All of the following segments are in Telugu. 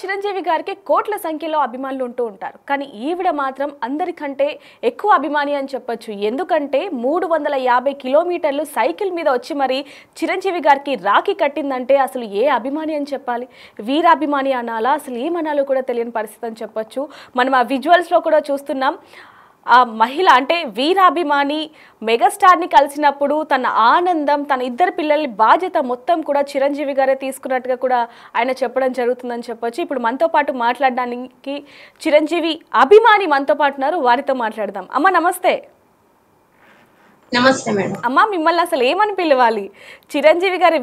చిరంజీవి గారికి కోట్ల సంఖ్యలో అభిమానులు ఉంటూ ఉంటారు. కానీ ఈవిడ మాత్రం అందరికంటే ఎక్కువ అభిమాని అని చెప్పొచ్చు. ఎందుకంటే 350 కిలోమీటర్లు సైకిల్ మీద వచ్చి మరి చిరంజీవి గారికి రాఖీ కట్టిందంటే అసలు ఏ అభిమాని అని చెప్పాలి? వీరాభిమాని అనాలా, అసలు ఏమనాలో కూడా తెలియని పరిస్థితి అని చెప్పొచ్చు. మనం ఆ విజువల్స్లో కూడా చూస్తున్నాం. ఆ మహిళ అంటే వీరాభిమాని మెగాస్టార్ని కలిసినప్పుడు తన ఆనందం, తన ఇద్దరు పిల్లల బాధ్యత మొత్తం కూడా చిరంజీవి గారే తీసుకున్నట్టుగా కూడా ఆయన చెప్పడం జరుగుతుందని చెప్పొచ్చు. ఇప్పుడు మనతో పాటు మాట్లాడడానికి చిరంజీవి అభిమాని మనతో పాటు ఉన్నారు. వారితో మాట్లాడదాం. అమ్మ నమస్తే. నమస్తే మేడం. అమ్మ, మిమ్మల్ని అసలు ఏమని పిలవాలి? చిరంజీవి గారి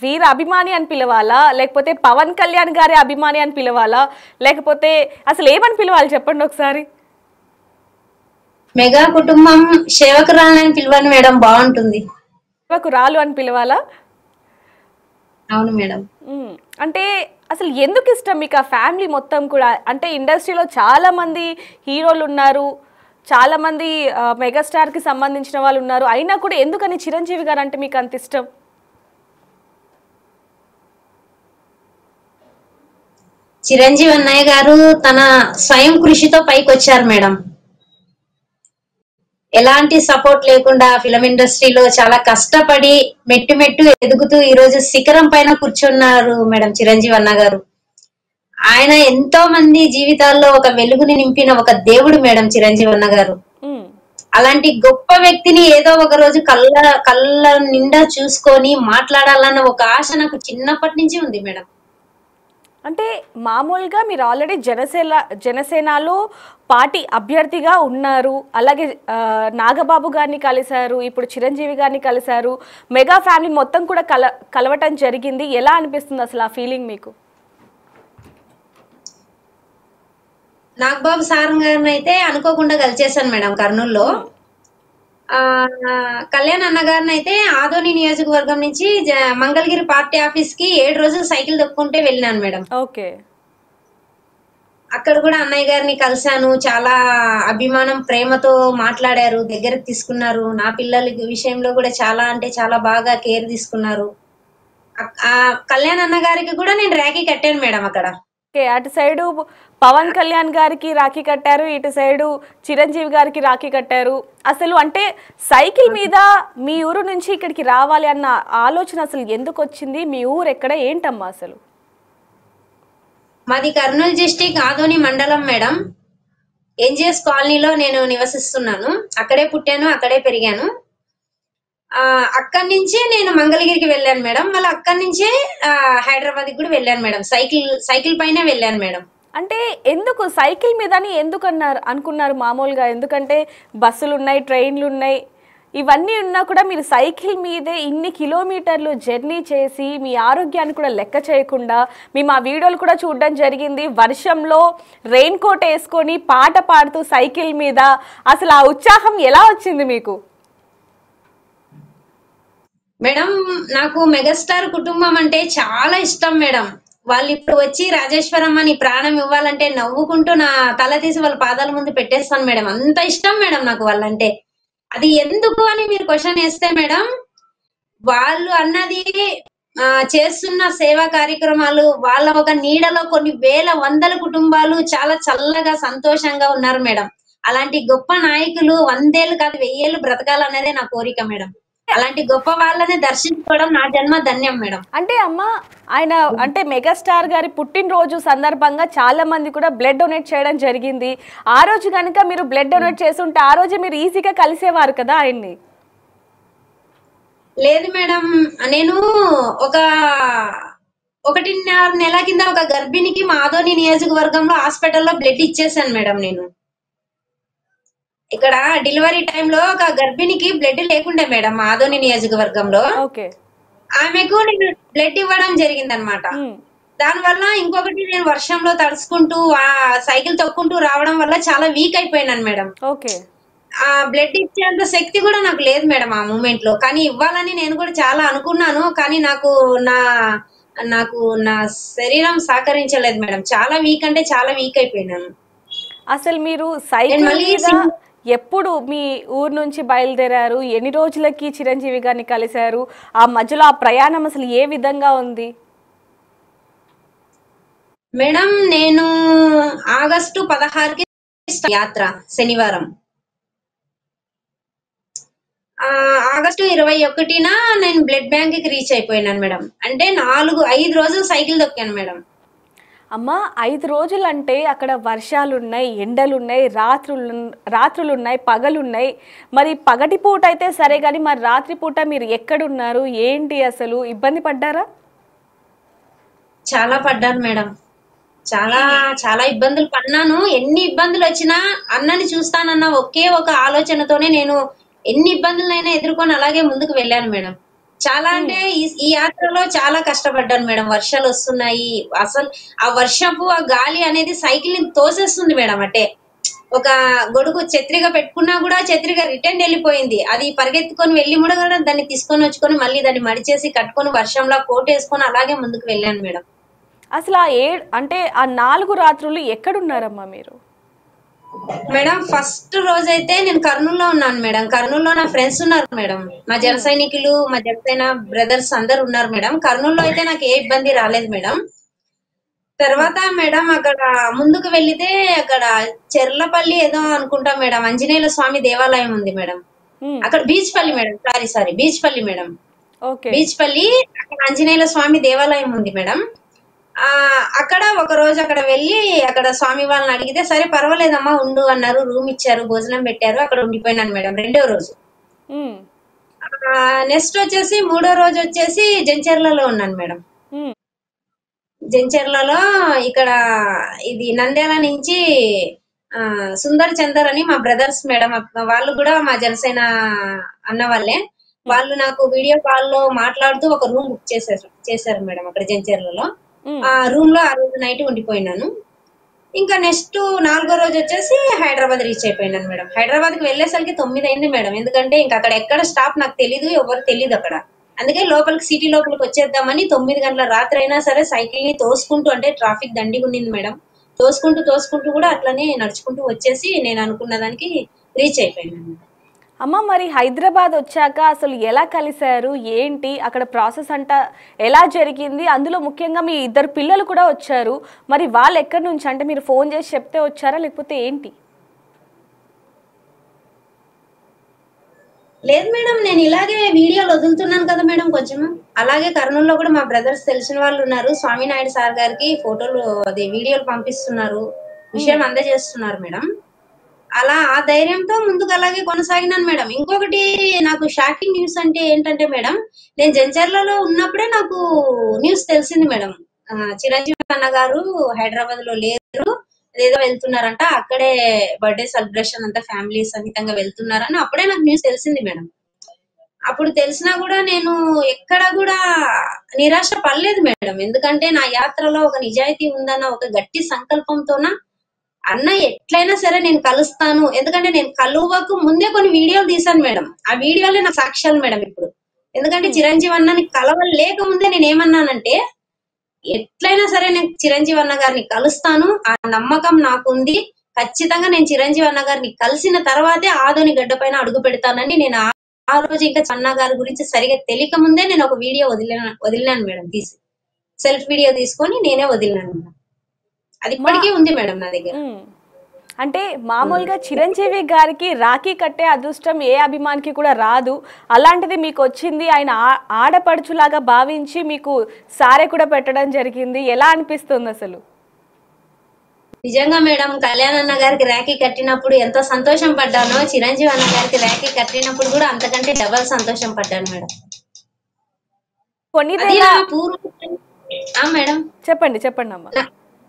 వీర అభిమాని అని పిలవాలా, లేకపోతే పవన్ కళ్యాణ్ గారి అభిమాని అని పిలవాలా, లేకపోతే అసలు ఏమని పిలవాలి చెప్పండి ఒకసారి. మెగా కుటుంబం సేవకురాలని పిలవండి మేడం, బాగుంటుంది. సేవకురాలు అని పిలవాలా? అవును మేడం. అంటే అసలు ఎందుకు ఇష్టం మీకు ఆ ఫ్యామిలీ మొత్తం కూడా? అంటే ఇండస్ట్రీలో చాలా మంది హీరోలు ఉన్నారు, చాలా మంది మెగాస్టార్కి సంబంధించిన వాళ్ళు ఉన్నారు, అయినా కూడా ఎందుకని చిరంజీవి గారు అంటే మీకు అంత ఇష్టం? చిరంజీవి అన్నయ్య గారు తన స్వయం కృషితో పైకి వచ్చారు మేడం. ఎలాంటి సపోర్ట్ లేకుండా ఫిలిం ఇండస్ట్రీలో చాలా కష్టపడి మెట్టు మెట్టు ఎదుగుతూ ఈ రోజు శిఖరం పైన కూర్చున్నారు మేడం చిరంజీవి అన్న గారు. ఆయన ఎంతో మంది జీవితాల్లో ఒక వెలుగుని నింపిన ఒక దేవుడు మేడం చిరంజీవి అన్న గారు. అలాంటి గొప్ప వ్యక్తిని ఏదో ఒక రోజు కళ్ళ నిండా చూసుకొని మాట్లాడాలన్న ఒక ఆశ నాకు చిన్నప్పటి నుంచి ఉంది మేడం. అంటే మామూలుగా మీరు ఆల్రెడీ జనసేనలో పార్టీ అభ్యర్థిగా ఉన్నారు, అలాగే నాగబాబు గారిని కలిశారు, ఇప్పుడు చిరంజీవి గారిని కలిశారు, మెగా ఫ్యామిలీ మొత్తం కూడా కలవటం జరిగింది. ఎలా అనిపిస్తుంది అసలు ఆ ఫీలింగ్ మీకు? నాగబాబు సార్ గారిని అయితే అనుకోకుండా కలిసేసాను మేడం కర్నూలులో. కళ్యాణ్ అన్న గారిని అయితే ఆదోని నియోజకవర్గం నుంచి మంగళగిరి పార్టీ ఆఫీస్ కి 7 రోజులు సైకిల్ దొక్కుంటే వెళ్ళినాను మేడం. ఓకే. అక్కడ కూడా అన్నయ్య గారిని కలిశాను. చాలా అభిమానం, ప్రేమతో మాట్లాడారు, దగ్గరకు తీసుకున్నారు. నా పిల్లల విషయంలో కూడా చాలా అంటే చాలా బాగా కేర్ తీసుకున్నారు. కళ్యాణ్ అన్న గారికి కూడా నేను రాఖీ కట్టాను మేడం అక్కడ. అటు సైడు పవన్ కళ్యాణ్ గారికి రాఖీ కట్టారు, ఇటు సైడు చిరంజీవి గారికి రాఖీ కట్టారు. అసలు అంటే సైకిల్ మీద మీ ఊరు నుంచి ఇక్కడికి రావాలి అన్న ఆలోచన అసలు ఎందుకు వచ్చింది? మీ ఊరు ఎక్కడ, ఏంటమ్మా అసలు? మాది కర్నూలు డిస్టిక్ ఆదోని మండలం మేడం. ఎన్జిఎస్ కాలనీలో నేను నివసిస్తున్నాను. అక్కడే పుట్టాను, అక్కడే పెరిగాను. అక్కడి నుంచి నేను మంగళగిరికి వెళ్ళాను మేడం. మళ్ళీ అక్కడి నుంచే హైదరాబాద్ కూడా వెళ్ళాను మేడం. సైకిల్ పైన వెళ్ళాను మేడం. అంటే ఎందుకు సైకిల్ మీదని ఎందుకు అనుకున్నారు మామూలుగా? ఎందుకంటే బస్సులు ఉన్నాయి, ట్రైన్లు ఉన్నాయి, ఇవన్నీ ఉన్నా కూడా మీరు సైకిల్ మీదే ఇన్ని కిలోమీటర్లు జర్నీ చేసి మీ ఆరోగ్యాన్ని కూడా లెక్క చేయకుండా మేము ఆ వీడియోలు కూడా చూడడం జరిగింది. వర్షంలో రెయిన్ కోట్ వేసుకొని పాట పాడుతూ సైకిల్ మీద, అసలు ఆ ఉత్సాహం ఎలా వచ్చింది మీకు? మేడం, నాకు మెగాస్టార్ కుటుంబం అంటే చాలా ఇష్టం మేడం. వాళ్ళు ఇప్పుడు వచ్చి రాజేశ్వరమ్మ నీ ప్రాణం ఇవ్వాలంటే నవ్వుకుంటూ నా తల తీసి వాళ్ళ పాదాల ముందు పెట్టేస్తాను మేడం. అంత ఇష్టం మేడం నాకు వాళ్ళంటే. అది ఎందుకు అని మీరు క్వశ్చన్ వేస్తే మేడం, వాళ్ళు అన్నది చేస్తున్న సేవా కార్యక్రమాలు, వాళ్ళ ఒక నీడలో కొన్ని వేల వందల కుటుంబాలు చాలా చల్లగా సంతోషంగా ఉన్నారు మేడం. అలాంటి గొప్ప నాయకులు 100 ఏళ్ళు కాదు 1000 ఏళ్ళు బ్రతకాలనేదే నా కోరిక మేడం. అలాంటి గొప్ప వాళ్ళని దర్శించుకోవడం నా జన్మ ధన్యం మేడం. అంటే అమ్మ, ఆయన అంటే మెగాస్టార్ గారి పుట్టినరోజు సందర్భంగా చాలా మంది కూడా బ్లడ్ డొనేట్ చేయడం జరిగింది. ఆ రోజు కనుక మీరు బ్లడ్ డొనేట్ చేస్తుంటే ఆ రోజు మీరు ఈజీగా కలిసేవారు కదా ఆయన్ని? లేదు మేడం, నేను ఒక 1.5 నెల కింద ఒక గర్భిణికి మా ఆదోని నియోజకవర్గంలో హాస్పిటల్లో బ్లడ్ ఇచ్చేసాను మేడం. నేను ఇక్కడ డెలివరీ టైంలో ఒక గర్భిణికి బ్లడ్ లేకుండే మేడం ఆదోని నియోజకవర్గంలో. ఆమెకు నేను బ్లడ్ ఇవ్వడం జరిగిందనమాట. దానివల్ల ఇంకొకటి, నేను వర్షంలో తడుచుకుంటూ సైకిల్ తొక్కుంటూ రావడం వల్ల చాలా వీక్ అయిపోయినాను మేడం. ఆ బ్లడ్ ఇచ్చేంత శక్తి కూడా నాకు లేదు మేడం ఆ మూమెంట్ లో. కానీ ఇవ్వాలని నేను కూడా చాలా అనుకున్నాను, కానీ నాకు నా శరీరం సహకరించలేదు మేడం. చాలా వీక్ అంటే చాలా వీక్ అయిపోయినాను. అసలు మీరు సైకిల్ మీద ఎప్పుడు మీ ఊరు నుంచి బయలుదేరారు? ఎన్ని రోజులకి చిరంజీవి గారిని కలిశారు? ఆ మధ్యలో ఆ ప్రయాణం అసలు ఏ విధంగా ఉంది? మేడం నేను ఆగస్టు 16కి యాత్ర శనివారం. ఆ, ఆగస్టు 21న నేను బ్లడ్ బ్యాంక్ కి రీచ్ అయిపోయినాను మేడం. అంటే 5 రోజులు సైకిల్ తొక్కాను మేడం. అమ్మ 5 రోజులు అంటే అక్కడ వర్షాలున్నాయి, ఎండలున్నాయి, రాత్రులున్నాయి, పగలున్నాయి. మరి పగటి పూట అయితే సరే కానీ మరి రాత్రిపూట మీరు ఎక్కడున్నారు ఏంటి అసలు ఇబ్బంది పడ్డారా? చాలా పడ్డాను మేడం. చాలా చాలా ఇబ్బందులు పడినాను. ఎన్ని ఇబ్బందులు వచ్చినా అన్నని చూస్తానన్న ఒకే ఒక ఆలోచనతోనే నేను ఎన్ని ఇబ్బందులైనా ఎదుర్కొని అలాగే ముందుకు వెళ్ళాను మేడం. చాలా అంటే ఈ యాత్రలో చాలా కష్టపడ్డాను మేడం. వర్షాలు వస్తున్నాయి, అసలు ఆ వర్షపు ఆ గాలి అనేది సైకిల్ ని తోసేస్తుంది మేడం. అంటే ఒక గొడుగు ఛత్రిగా పెట్టుకున్నా కూడా ఛత్రిగా రిటర్న్ వెళ్ళిపోయింది. అది పరిగెత్తుకొని వెళ్ళి కూడా దాన్ని తీసుకొని వచ్చుకొని మళ్ళీ దాన్ని మడిచేసి కట్టుకొని వర్షంలో కోట్ వేసుకొని అలాగే ముందుకు వెళ్ళాను మేడం. అసలు అంటే ఆ 4 రాత్రులు ఎక్కడున్నారమ్మా మీరు? మేడం ఫస్ట్ రోజైతే నేను కర్నూలులో ఉన్నాను మేడం. కర్నూలులో నా ఫ్రెండ్స్ ఉన్నారు మేడం. మా జన సైనికులు, మా జనసేన బ్రదర్స్ అందరు ఉన్నారు మేడం. కర్నూలులో అయితే నాకు ఏ ఇబ్బంది రాలేదు మేడం. తర్వాత మేడం అక్కడ ముందుకు వెళ్లితే అక్కడ చెర్లపల్లి ఏదో అనుకుంటా మేడం, ఆంజనేయుల స్వామి దేవాలయం ఉంది మేడం. అక్కడ Beechpally madam, sorry Beechpally madam. Okay. Beechpally అక్కడ ఆంజనేయుల స్వామి దేవాలయం ఉంది మేడం. అక్కడ ఒక రోజు అక్కడ వెళ్ళి అక్కడ స్వామి వాళ్ళని అడిగితే సరే పర్వాలేదమ్మా ఉండు అన్నారు. రూమ్ ఇచ్చారు, భోజనం పెట్టారు. అక్కడ ఉండిపోయినాను మేడం రెండో రోజు. నెక్స్ట్ వచ్చేసి మూడో రోజు వచ్చేసి జంచెర్లలో ఉన్నాను మేడం. జంచెర్లలో ఇక్కడ ఇది నంద్యాల నుంచి సుందర్ చందర్ అని మా బ్రదర్స్ మేడం. వాళ్ళు కూడా మా జనసేన అన్న వాళ్ళే. వాళ్ళు నాకు వీడియో కాల్ లో మాట్లాడుతూ ఒక రూమ్ బుక్ చేశారు మేడం అక్కడ జంచెర్లలో. ఆ రూమ్ లో ఆ రోజు నైట్ ఉండిపోయినాను. ఇంకా నెక్స్ట్ 4వ రోజు వచ్చేసి హైదరాబాద్ రీచ్ అయిపోయినాను మేడం. హైదరాబాద్ కి వెళ్ళేసరికి 9 అయింది మేడం. ఎందుకంటే ఇంకా అక్కడ ఎక్కడ స్టాప్ నాకు తెలీదు, ఎవరు తెలీదు అక్కడ. అందుకే లోపలికి సిటీ లోపలికి వచ్చేద్దామని 9 గంటల రాత్రి అయినా సరే సైకిల్ ని తోసుకుంటూ, అంటే ట్రాఫిక్ దండిగా ఉండింది మేడం, తోసుకుంటూ కూడా అట్లనే నడుచుకుంటూ వచ్చేసి నేను అనుకున్న దానికి రీచ్ అయిపోయినాను. అమ్మ మరి హైదరాబాద్ వచ్చాక అసలు ఎలా కలిశారు ఏంటి అక్కడ ప్రాసెస్ అంతా ఎలా జరిగింది? అందులో ముఖ్యంగా మీ 2 పిల్లలు కూడా వచ్చారు. మరి వాళ్ళు ఎక్కడి నుంచి, అంటే మీరు ఫోన్ చేసి చెప్తే వచ్చారా లేకపోతే ఏంటి? లేదు మేడం, నేను ఇలాగే వీడియోలు వదులుతున్నాను కదా మేడం. కొంచెం అలాగే కర్నూలులో కూడా మా బ్రదర్స్ తెలిసిన వాళ్ళు ఉన్నారు. స్వామినాయుడు సార్ గారికి ఫోటోలు అదే వీడియోలు పంపిస్తున్నారు, విషయం అందజేస్తున్నారు మేడం. అలా ఆ ధైర్యంతో ముందుకు అలాగే కొనసాగినాను మేడం. ఇంకొకటి నాకు షాకింగ్ న్యూస్ అంటే ఏంటంటే మేడం, నేను జంచర్లలో ఉన్నప్పుడే నాకు న్యూస్ తెలిసింది మేడం. చిరంజీవి అన్న గారు హైదరాబాద్ లో లేరు, ఏదో వెళ్తున్నారంట, అక్కడే బర్త్డే సెలబ్రేషన్ అంతా ఫ్యామిలీ సహితంగా వెళ్తున్నారని అప్పుడే నాకు న్యూస్ తెలిసింది మేడం. అప్పుడు తెలిసినా కూడా నేను ఎక్కడ కూడా నిరాశ పడలేదు మేడం. ఎందుకంటే నా యాత్రలో ఒక నిజాయితీ ఉందన్న ఒక గట్టి సంకల్పంతోన అన్న ఎట్లయినా సరే నేను కలుస్తాను. ఎందుకంటే నేను కలువకు ముందే కొన్ని వీడియోలు తీశాను మేడం. ఆ వీడియోలే నాకు సాక్ష్యాలు మేడం ఇప్పుడు. ఎందుకంటే చిరంజీవి అన్నని కలవలేక ముందే నేను ఏమన్నానంటే ఎట్లయినా సరే నేను చిరంజీవి అన్న గారిని కలుస్తాను, ఆ నమ్మకం నాకుంది. ఖచ్చితంగా నేను చిరంజీవి అన్న గారిని కలిసిన తర్వాతే ఆదోని గడ్డ పైన అడుగు పెడతానని నేను ఆ రోజు ఇంకా అన్న గారి గురించి సరిగా తెలియక ముందే నేను ఒక వీడియో వదిలినాను మేడం. తీసి సెల్ఫ్ వీడియో తీసుకొని నేనే వదిలినాను. అది ఇప్పటికీ ఉంది మేడం నా దగ్గర. అంటే మామూలుగా చిరంజీవి గారికి రాఖీ కట్టే అదృష్టం ఏ అభిమానికి కూడా రాదు, అలాంటిది మీకు వచ్చింది. ఆయన ఆడపడుచులాగా భావించి మీకు సారే కూడా పెట్టడం జరిగింది. ఎలా అనిపిస్తుంది అసలు? నిజంగా మేడం, కళ్యాణ్ అన్న గారికి రాఖీ కట్టినప్పుడు ఎంతో సంతోషం పడ్డానో, చిరంజీవి అన్న గారికి రాఖీ కట్టినప్పుడు కూడా అంతకంటే డబల్ సంతోషం పడ్డాను మేడం. మేడం చెప్పండి అమ్మా.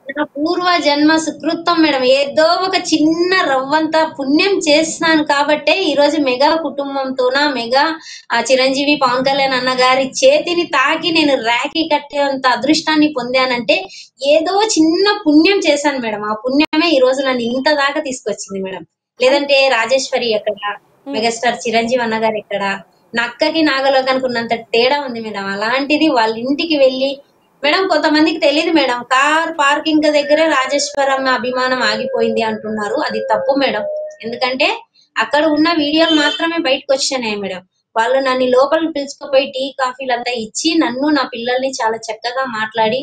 నా పూర్వ జన్మ సుకృతం మేడం. ఏదో ఒక చిన్న రవ్వంత పుణ్యం చేస్తున్నాను కాబట్టే ఈ రోజు మెగా కుటుంబంతోన మెగా చిరంజీవి పవన్ కళ్యాణ్ అన్న గారి చేతిని తాకి నేను రాఖీ కట్టేంత అదృష్టాన్ని పొందానంటే ఏదో చిన్న పుణ్యం చేశాను మేడం. ఆ పుణ్యమే ఈ రోజు నన్ను ఇంత దాకా తీసుకొచ్చింది మేడం. లేదంటే రాజేశ్వరి ఎక్కడ, మెగాస్టార్ చిరంజీవి అన్న గారు ఎక్కడ, నా అక్కకి నాగలోకానికి ఉన్నంత తేడా ఉంది మేడం. అలాంటిది వాళ్ళ ఇంటికి వెళ్ళి మేడం, కొంతమందికి తెలియదు మేడం, కార్ పార్కింగ్ దగ్గరే రాజేశ్వరం అభిమానం ఆగిపోయింది అంటున్నారు. అది తప్పు మేడం. ఎందుకంటే అక్కడ ఉన్న వీడియోలు మాత్రమే బయటకు వచ్చినాయి మేడం. వాళ్ళు నన్ను లోపలికి పిలుచుకుపోయి టీ కాఫీలు అంతా ఇచ్చి నన్ను నా పిల్లల్ని చాలా చక్కగా మాట్లాడి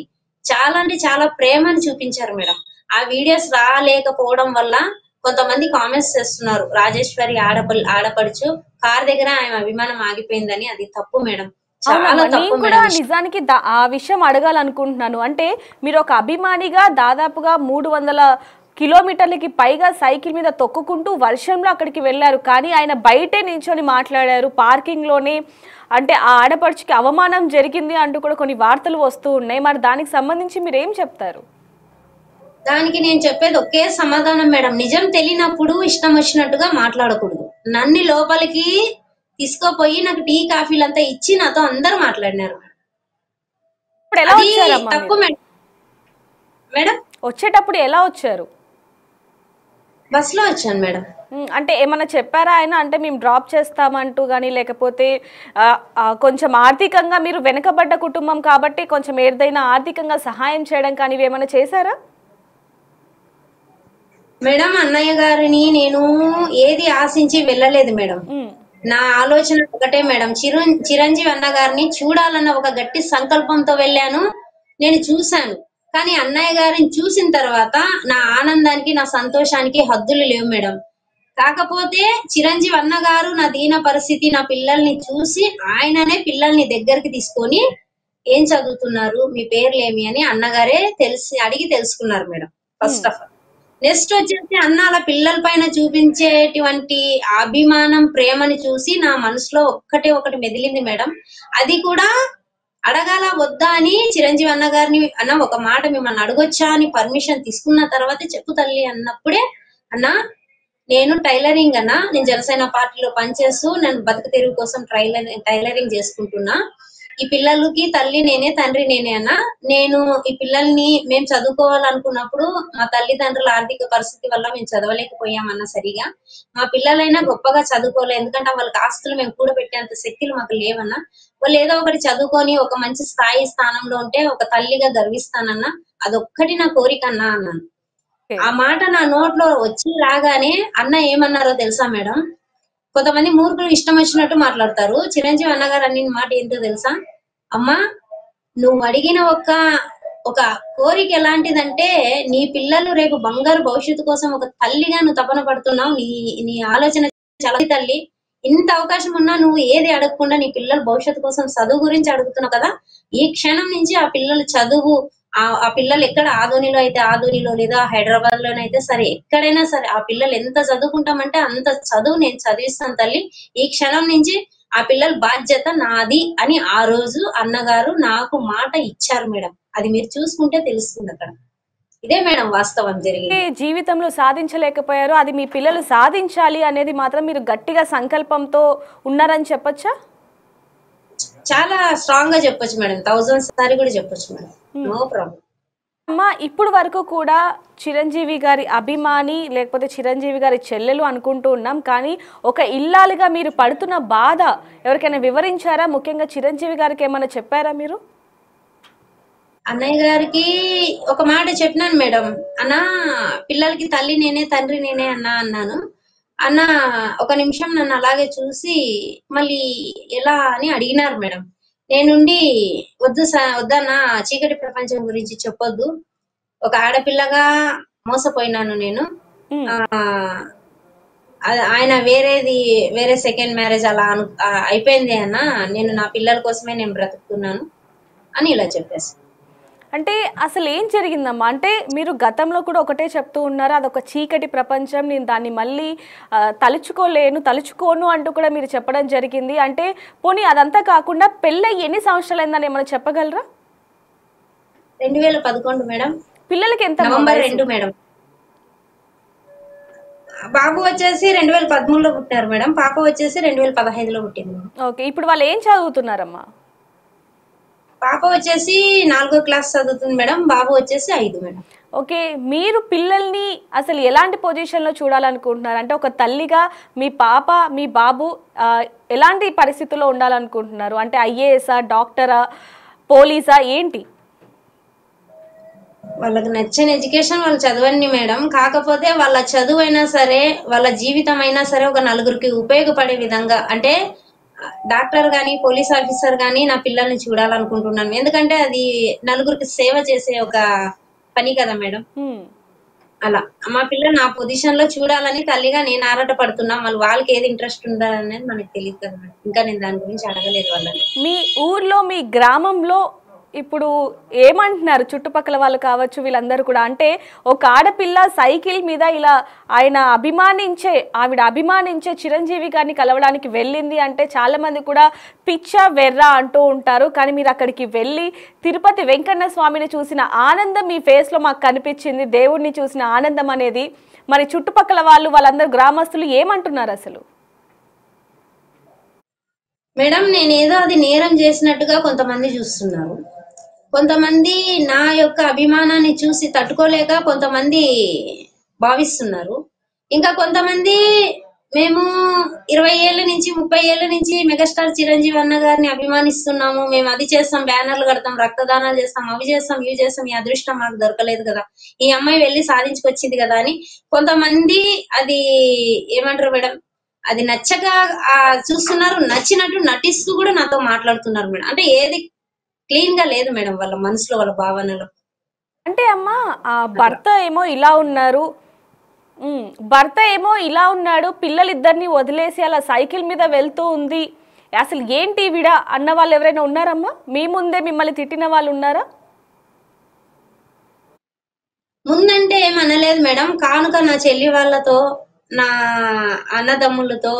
చాలా అంటే చాలా ప్రేమను చూపించారు మేడం. ఆ వీడియోస్ రాలేకపోవడం వల్ల కొంతమంది కామెంట్స్ చేస్తున్నారు, రాజేశ్వరి ఆడపడుచు కార్ దగ్గర ఆమె అభిమానం ఆగిపోయిందని. అది తప్పు మేడం, చాలా అవునమ్మా, తప్పు నేను కూడా మేడం. నిజానికి ఆ విషయం అడగాలనుకుంటున్నాను. అంటే మీరు ఒక అభిమానిగా దాదాపుగా 300 కిలోమీటర్లకి పైగా సైకిల్ మీద తొక్కుకుంటూ వర్షంలో అక్కడికి వెళ్ళారు, కానీ ఆయన బయటే నించొని మాట్లాడారు పార్కింగ్లోనే. అంటే ఆ ఆడపడుచుకి అవమానం జరిగింది అంటూ కూడా కొన్ని వార్తలు వస్తూ ఉన్నాయి. మరి దానికి సంబంధించి మీరు ఏం చెప్తారు? దానికి నేను చెప్పేది ఒకే సమాధానం మేడం, నిజం తెలియనప్పుడు ఇష్టం వచ్చినట్టుగా మాట్లాడకూడదు. నన్ను లోపలికి తీసుకోపోయి నాకు టీ కాఫీలంతా ఇచ్చి నాతో అందరూ మాట్లాడినారు. ఇప్పుడు ఎలా అది వచ్చారమ్మా తప్పు మీరు? మేడం. వచ్చేటప్పుడు ఎలా వచ్చారు? బస్ లో వచ్చాను మేడం. అంటే ఏమన్నా చెప్పారా ఆయన? అంటే మేము డ్రాప్ చేస్తామంటూ కానీ, లేకపోతే కొంచెం ఆర్థికంగా మీరు వెనుకబడ్డ కుటుంబం కాబట్టి కొంచెం ఏదైనా ఆర్థికంగా సహాయం చేయడం కానీ ఇవేమైనా చేశారా? మేడం, అన్నయ్య గారిని నేను ఏది ఆశించి వెళ్ళలేదు మేడం. నా ఆలోచన ఒకటే మేడం, చిరంజీవి అన్న గారిని చూడాలన్న ఒక గట్టి సంకల్పంతో వెళ్ళాను. నేను చూశాను, కానీ అన్నయ్య గారిని చూసిన తర్వాత నా ఆనందానికి నా సంతోషానికి హద్దులు లేవు మేడం. కాకపోతే చిరంజీవి అన్న గారు నా దీన పరిస్థితి, నా పిల్లల్ని చూసి ఆయననే పిల్లల్ని దగ్గరికి తీసుకొని ఏం చదువుతున్నారు, మీ పేర్లేమి అని అన్నగారే అడిగి తెలుసుకున్నారు madam first of all. Next వచ్చేసి అన్న అలా పిల్లల పైన చూపించేటువంటి అభిమానం, ప్రేమని చూసి నా మనసులో ఒకటి మెదిలింది మేడం. అది కూడా అడగాల వద్దా అని చిరంజీవి అన్న గారిని, అన్న ఒక మాట మిమ్మల్ని అడగొచ్చా అని పర్మిషన్ తీసుకున్న తర్వాత చెప్పు తల్లి అన్నప్పుడే, అన్న నేను టైలరింగ్ అన్న, నేను జనసేన పార్టీలో పనిచేస్తూ నేను బతుకు తెరువు కోసం టైలరింగ్ చేసుకుంటున్నా. ఈ పిల్లలకి తల్లి నేనే, తండ్రి నేనే అన్న. నేను ఈ పిల్లల్ని మేము చదువుకోవాలనుకున్నప్పుడు మా తల్లిదండ్రుల ఆర్థిక పరిస్థితి వల్ల మేము చదవలేకపోయామన్నా సరిగా. మా పిల్లలైనా గొప్పగా చదువుకోలేదు, ఎందుకంటే వాళ్ళకి ఆస్తులు మేము కూడబెట్టేంత శక్తులు మాకు లేవన్నా. వాళ్ళు ఏదో ఒకటి చదువుకొని ఒక మంచి స్థానంలో ఉంటే ఒక తల్లిగా గర్విస్తానన్నా. అదొక్కటి నా కోరిక అన్నా అన్నాను. ఆ మాట నా నోట్లో వచ్చి రాగానే అన్న ఏమన్నారో తెలుసా మేడం? కొంతమంది మూర్ఖులు ఇష్టం వచ్చినట్టు మాట్లాడతారు. చిరంజీవి అన్నగారు అన్ని మాట ఏంటో తెలుసా? అమ్మా, నువ్వు అడిగిన ఒక కోరిక ఎలాంటిదంటే, నీ పిల్లలు రేపు బంగారు భవిష్యత్తు కోసం ఒక తల్లిగా నువ్వు తపన పడుతున్నావు. నీ ఆలోచన చాలా తల్లి. ఇంత అవకాశం ఉన్నా నువ్వు ఏది అడగకుండా నీ పిల్లల భవిష్యత్తు కోసం చదువు గురించి అడుగుతున్నావు కదా. ఈ క్షణం నుంచి ఆ పిల్లలు చదువు, ఆ పిల్లలు ఎక్కడ ఆదోనిలో అయితే ఆదోనిలో, లేదా హైదరాబాద్ లోనైతే సరే, ఎక్కడైనా సరే ఆ పిల్లలు ఎంత చదువుకుంటామంటే అంత చదువు నేను చదివిస్తాను తల్లి. ఈ క్షణం నుంచి ఆ పిల్లల బాధ్యత నాది అని ఆ రోజు అన్నగారు నాకు మాట ఇచ్చారు మేడం. అది మీరు చూసుకుంటే తెలుస్తుంది అక్కడ. ఇదే మేడం వాస్తవం జరిగింది. జీవితంలో సాధించలేకపోయారు, అది మీ పిల్లలు సాధించాలి అనేది మాత్రం మీరు గట్టిగా సంకల్పంతో ఉన్నారని చెప్పొచ్చా? చాలా స్ట్రాంగ్ గా చెప్పొచ్చు మేడం, 1000 సారి కూడా చెప్పొచ్చు మేడం, నో ప్రాబ్లం. అమ్మా, ఇప్పుడు వరకు కూడా చిరంజీవి గారి అభిమాని లేకపోతే చిరంజీవి గారి చెల్లెలు అనుకుంటూ ఉన్నాం, కానీ ఒక ఇల్లాలుగా మీరు పడుతున్న బాధ ఎవరికైనా వివరించారా? ముఖ్యంగా చిరంజీవి గారికి ఏమైనా చెప్పారా మీరు? అన్నయ్య గారికి ఒక మాట చెప్పినాను మేడం, అన్న పిల్లలకి తల్లి నేనే, తండ్రి నేనే అన్నాను. అన్న ఒక నిమిషం నన్ను అలాగే చూసి మళ్ళీ ఎలా అని అడిగినారు మేడం. నేనుండి వద్దన్నా, చీకటి ప్రపంచం గురించి చెప్పొద్దు, ఒక ఆడపిల్లగా మోసపోయినాను నేను. ఆయన వేరే సెకండ్ మ్యారేజ్ అలా అయిపోయింది అన్న, నేను నా పిల్లల కోసమే నేను బ్రతుకుతున్నాను అని ఇలా చెప్పేసి. అంటే అసలు ఏం జరిగిందమ్మా? అంటే మీరు గతంలో కూడా ఒకటే చెప్తూ ఉన్నారు, అదొక చీకటి ప్రపంచం, నేను దాన్ని మళ్ళీ తలుచుకోను అంటూ కూడా మీరు చెప్పడం జరిగింది. అంటే పోనీ అదంతా కాకుండా పెళ్ళై ఎన్ని సంవత్సరాలైందని ఏమైనా చెప్పగలరా? 2011 మేడం. పిల్లలకి ఎంత? November 2 madam. బాబు వచ్చేసి 2013లో పుట్టారు మేడం, పాప వచ్చేసి 2015లో పుట్టింది. ఓకే, ఇప్పుడు వాళ్ళు ఏం చదువుతున్నారమ్మా? పాప వచ్చేసి 4వ క్లాస్ చదువుతుంది మేడం, బాబు వచ్చేసి 5 మేడం. ఓకే, మీరు పిల్లల్ని అసలు ఎలాంటి పొజిషన్లో చూడాలనుకుంటున్నారు? అంటే ఒక తల్లిగా మీ పాప మీ బాబు ఎలాంటి పరిస్థితుల్లో ఉండాలనుకుంటున్నారు? అంటే ఐఏఎస్ఆ, డాక్టరా, పోలీసా, ఏంటి? వాళ్ళకి నచ్చిన ఎడ్యుకేషన్ వాళ్ళు చదవండి మేడం. కాకపోతే వాళ్ళ చదువు అయినా సరే, వాళ్ళ జీవితం అయినా సరే ఒక నలుగురికి ఉపయోగపడే విధంగా, అంటే డాక్టర్ గాని పోలీస్ ఆఫీసర్ గాని నా పిల్లల్ని చూడాలనుకుంటున్నాను. ఎందుకంటే అది నలుగురికి సేవ చేసే ఒక పని కదా మేడం. హ్మ్. అలా మా పిల్లలు నా పొజిషన్ లో చూడాలని తల్లిగా నేను ఆరాట పడుతున్నా. మళ్ళీ వాళ్ళకి ఏది ఇంట్రెస్ట్ ఉందా అనేది మనకు తెలియదు కదా మేడం. ఇంకా నేను దాని గురించి అడగలేదు వాళ్ళని. మీ ఊర్లో మీ గ్రామంలో ఇప్పుడు ఏమంటున్నారు చుట్టుపక్కల వాళ్ళు కావచ్చు వీళ్ళందరూ కూడా? అంటే ఒక ఆడపిల్ల సైకిల్ మీద ఇలా ఆవిడ అభిమానించే చిరంజీవి గారిని కలవడానికి వెళ్ళింది అంటే చాలా మంది కూడా పిచ్చ వెర్ర అంటూ ఉంటారు. కానీ మీరు అక్కడికి వెళ్ళి తిరుపతి వెంకన్న స్వామిని చూసిన ఆనందం మీ ఫేస్లో మాకు కనిపించింది, దేవుడిని చూసిన ఆనందం అనేది. మరి చుట్టుపక్కల వాళ్ళందరూ గ్రామస్తులు ఏమంటున్నారు అసలు? మేడం నేనేదో అది నేరం చేసినట్టుగా కొంతమంది చూస్తున్నారు. కొంతమంది నా యొక్క అభిమానాన్ని చూసి తట్టుకోలేక కొంతమంది భావిస్తున్నారు. ఇంకా కొంతమంది మేము 20 ఏళ్ల నుంచి 30 ఏళ్ల నుంచి మెగాస్టార్ చిరంజీవి అన్న గారిని అభిమానిస్తున్నాము, మేము అది చేస్తాం, బ్యానర్లు కడతాం, రక్తదానాలు చేస్తాం, అవి చేస్తాం, ఇవి చేస్తాం, ఈ అదృష్టం మాకు దొరకలేదు కదా, ఈ అమ్మాయి వెళ్ళి సాధించుకొచ్చింది కదా అని కొంతమంది అది ఏమంటారు మేడం, అది నచ్చక చూస్తున్నారు, నచ్చినట్టు నటిస్తూ కూడా నాతో మాట్లాడుతున్నారు మేడం. అంటే ఏది క్లీన్ గా లేదు మేడం వాళ్ళ మనసులో, వాళ్ళ భావనలో. అంటే అమ్మా ఆ భర్త ఏమో ఇలా ఉన్నారు, భర్త ఏమో ఇలా ఉన్నాడు, పిల్లలిద్దరిని వదిలేసి అలా సైకిల్ మీద వెళ్తూ ఉంది, అసలు ఏంటి విడ అన్న వాళ్ళు ఎవరైనా ఉన్నారమ్మా? మీ ముందే మిమ్మల్ని తిట్టిన వాళ్ళు ఉన్నారా? ముందంటే ఏమనలేదు మేడం. కానుక నా చెల్లి వాళ్ళతో, నా అన్నదమ్ములతో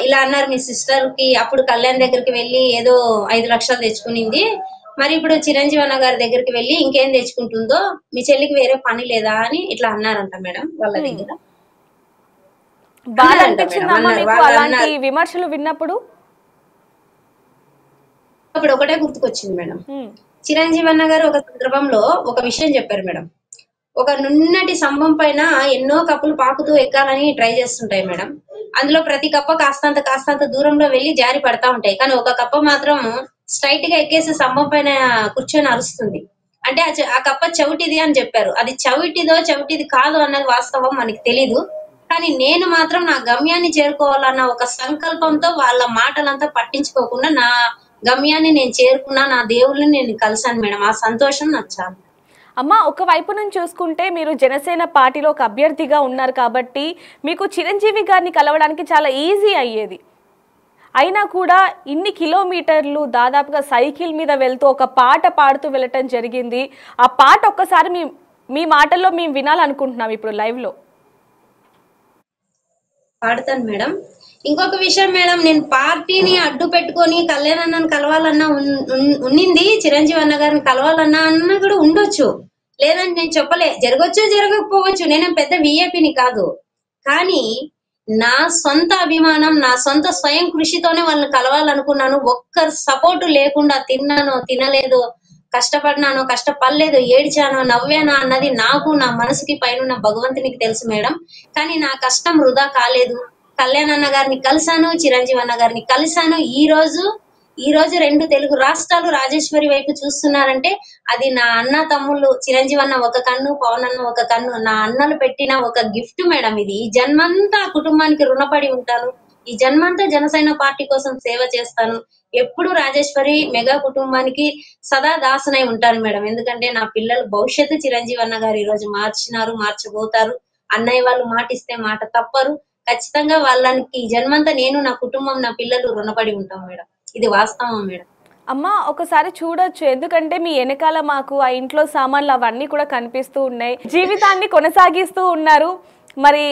ఇలా అన్నారు, మీ సిస్టర్ కి అప్పుడు కళ్యాణ్ దగ్గరికి వెళ్ళి ఏదో 5 లక్షలు తెచ్చుకునింది, మరి ఇప్పుడు చిరంజీవి అన్న గారి దగ్గరికి వెళ్ళి ఇంకేం తెచ్చుకుంటుందో, మీ చెల్లికి వేరే పని లేదా అని ఇట్లా అన్నారంట మేడం వాళ్ళ దగ్గర. బాధ అనిపించిందమ్మా మీకు అలాంటి విమర్శలు విన్నప్పుడు? అప్పుడు ఒకటే గుర్తుకొచ్చింది మేడం, చిరంజీవి అన్న గారు ఒక సందర్భంలో ఒక విషయం చెప్పారు మేడం. ఒక నున్నటి స్తంభం పైన ఎన్నో కప్పులు పాకుతూ ఎక్కాలని ట్రై చేస్తుంటాయి మేడం. అందులో ప్రతి కప్ప కాస్తంత దూరంలో వెళ్ళి జారి పడతా ఉంటాయి. కానీ ఒక కప్ప మాత్రం స్ట్రైట్ గా ఎక్కేసి స్తంభం పైన కూర్చొని అరుస్తుంది. అంటే ఆ కప్ప చవిటిది అని చెప్పారు. అది చవిటిది కాదు అన్నది వాస్తవం మనకి తెలీదు. కానీ నేను మాత్రం నా గమ్యాన్ని చేరుకోవాలన్న ఒక సంకల్పంతో వాళ్ళ మాటలంతా పట్టించుకోకుండా నా గమ్యాన్ని నేను చేరుకున్నా, నా దేవుళ్ళని నేను కలిసాను మేడం. ఆ సంతోషం నాకు చాలు. అమ్మ, ఒకవైపు నుంచి చూసుకుంటే మీరు జనసేన పార్టీలో ఒక అభ్యర్థిగా ఉన్నారు కాబట్టి మీకు చిరంజీవి గారిని కలవడానికి చాలా ఈజీ అయ్యేది. అయినా కూడా ఇన్ని కిలోమీటర్లు దాదాపుగా సైకిల్ మీద వెళ్తూ ఒక పాట పాడుతూ వెళ్ళటం జరిగింది. ఆ పాట ఒక్కసారి మీ మాటల్లో మేము వినాలనుకుంటున్నాం ఇప్పుడు లైవ్లో. పాడతాను మేడం. ఇంకొక విషయం మేడం, నేను పార్టీని అడ్డు పెట్టుకొని కళ్యాణ్ అన్నను కలవాలన్నా ఉన్నింది, చిరంజీవి అన్న గారిని కలవాలన్నా అన్న కూడా ఉండొచ్చు, లేదని నేను చెప్పలే. జరగచ్చు, జరగకపోవచ్చు, నేనేం పెద్ద విఐపిని కాదు. కానీ నా సొంత అభిమానం, నా సొంత స్వయం కృషితోనే వాళ్ళని కలవాలనుకున్నాను. ఒక్కరు సపోర్టు లేకుండా తిన్నానో తినలేదో, కష్టపడినానో కష్టపడలేదో, ఏడ్చానో నవ్వానో అన్నది నాకు, నా మనసుకి పైన భగవంతునికి తెలుసు మేడం. కానీ నా కష్టం వృధా కాలేదు. కళ్యాణ్ అన్న గారిని కలిశాను, చిరంజీవి అన్న గారిని కలిశాను. ఈ రోజు 2 తెలుగు రాష్ట్రాలు రాజేశ్వరి వైపు చూస్తున్నారంటే అది నా అన్న తమ్ముళ్ళు, చిరంజీవి అన్న ఒక కన్ను, పవన్ అన్న ఒక కన్ను, నా అన్నలు పెట్టిన ఒక గిఫ్ట్ మేడం ఇది. ఈ జన్మంతా కుటుంబానికి రుణపడి ఉంటాను. ఈ జన్మంతా జనసేన పార్టీ కోసం సేవ చేస్తాను. ఎప్పుడు రాజేశ్వరి మెగా కుటుంబానికి సదా దాసనై ఉంటాను మేడం. ఎందుకంటే నా పిల్లల భవిష్యత్తు చిరంజీవి అన్న గారు ఈ రోజు మార్చినారు, మార్చబోతారు. అన్నయ్య వాళ్ళు మాటిస్తే మాట తప్పరు. ఖచ్చితంగా వాళ్ళకి ఈ జన్మంతా నేను, నా కుటుంబం, నా పిల్లలు రుణపడి ఉంటాం మేడం. ఇది వాస్తవం మేడం. అమ్మ, ఒకసారి చూడొచ్చు, ఎందుకంటే మీ వెనకాల మాకు ఆ ఇంట్లో సామాన్లు అవన్నీ కూడా కనిపిస్తూ ఉన్నాయి, జీవితాన్ని కొనసాగిస్తూ ఉన్నారు. మరి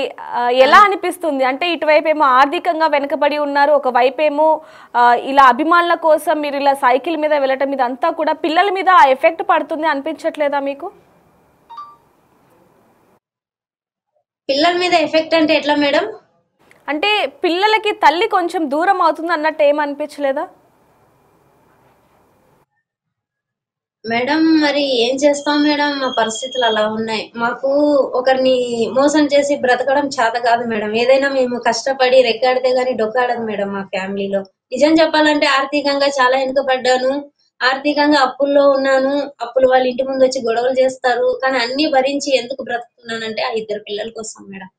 ఎలా అనిపిస్తుంది? అంటే ఇటువైపు ఏమో ఆర్థికంగా వెనకబడి ఉన్నారు, ఒకవైపు ఏమో ఇలా అభిమానుల కోసం మీరు ఇలా సైకిల్ మీద వెళ్ళటం మీద అంతా కూడా పిల్లల మీద ఆ ఎఫెక్ట్ పడుతుంది అనిపించట్లేదా మీకు? పిల్లల మీద ఎఫెక్ట్ అంటే ఎట్లా మేడం? అంటే పిల్లలకి తల్లి కొంచెం దూరం అవుతుంది అన్నట్టు ఏమనిపించలేదా మేడం? మరి ఏం చేస్తాం మేడం, మా పరిస్థితులు అలా ఉన్నాయి. మాకు ఒకరిని మోసం చేసి బ్రతకడం చేత కాదు మేడం. ఏదైనా మేము కష్టపడి రెక్కాడితే గానీ డొక్కాడదు మేడం మా ఫ్యామిలీలో. నిజం చెప్పాలంటే ఆర్థికంగా చాలా వెనుకబడ్డాను. ఆర్థికంగా అప్పుల్లో ఉన్నాను. అప్పులు వాళ్ళ ఇంటి ముందు వచ్చి గొడవలు చేస్తారు. కానీ అన్ని భరించి ఎందుకు బ్రతుకుతున్నానంటే ఆ 2 పిల్లల కోసం మేడం.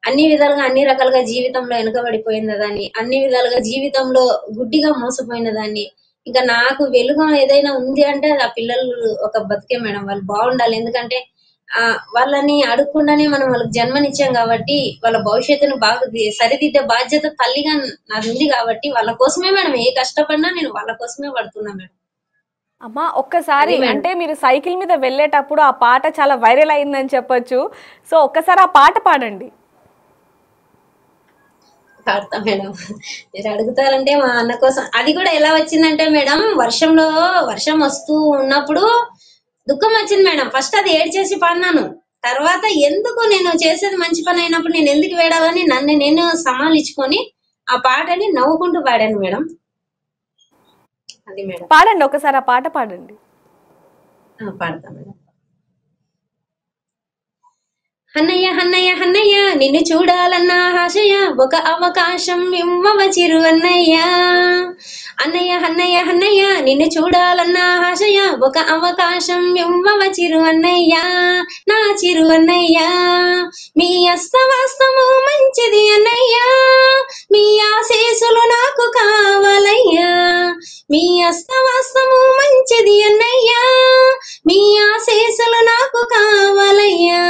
అన్ని విధాలుగా అన్ని రకాలుగా జీవితంలో వెనుకబడిపోయిన దాన్ని, అన్ని విధాలుగా జీవితంలో గుడ్డిగా మోసపోయిన దాన్ని. ఇంకా నాకు వెలుగు ఏదైనా ఉంది అంటే అది ఆ పిల్లలు ఒక బతికే మేడం. వాళ్ళు బాగుండాలి. ఎందుకంటే వాళ్ళని అడగకుండానే మనం వాళ్ళకి జన్మనిచ్చాం కాబట్టి వాళ్ళ భవిష్యత్తును బాగా సరిదిద్దే బాధ్యత తల్లిగా నాది ఉంది కాబట్టి వాళ్ళ కోసమే మేడం ఏ కష్టపడినా నేను వాళ్ళ కోసమే పడుతున్నా మేడం. అమ్మా ఒక్కసారి అది మేడం. అంటే మీరు సైకిల్ మీద వెళ్ళేటప్పుడు ఆ పాట చాలా వైరల్ అయిందని చెప్పొచ్చు. సో ఒక్కసారి ఆ పాట పాడండి. పాడతా మేడం. మీరు అడుగుతారంటే మా అన్న కోసం అది కూడా ఎలా వచ్చిందంటే మేడం, వర్షం వస్తూ ఉన్నప్పుడు దుఃఖం వచ్చింది మేడం. ఫస్ట్ అది ఏడ్చేసి పాడినాను. తర్వాత ఎందుకు నేను చేసేది మంచి పని అయినప్పుడు నేను ఎందుకు వేడాలని నన్ను నేను సమాలించుకొని ఆ పాటని నవ్వుకుంటూ పాడాను మేడం. అది మేడం. పాడండి, ఒకసారి ఆ పాట పాడండి. పాడతా మేడం. హన్నయ్య హన్నయ్య హన్నయ్య నిన్ను చూడాలన్న ఆశయ ఒక అవకాశం ఇవ్వవ చిరు అన్నయ్య. అన్నయ్య హన్నయ్య హన్నయ్య నిన్ను చూడాలన్న ఆశయ ఒక అవకాశం ఇవ్వవ చిరు అన్నయ్య, నా చిరు అన్నయ్య. మీ అస్తవాస్తము మంచిది అన్నయ్య, మీ ఆశీసులు నాకు కావాలయ్యా. మీ అస్తవాస్తము మంచిది అన్నయ్య, మీ ఆశీసులు నాకు కావాలయ్యా.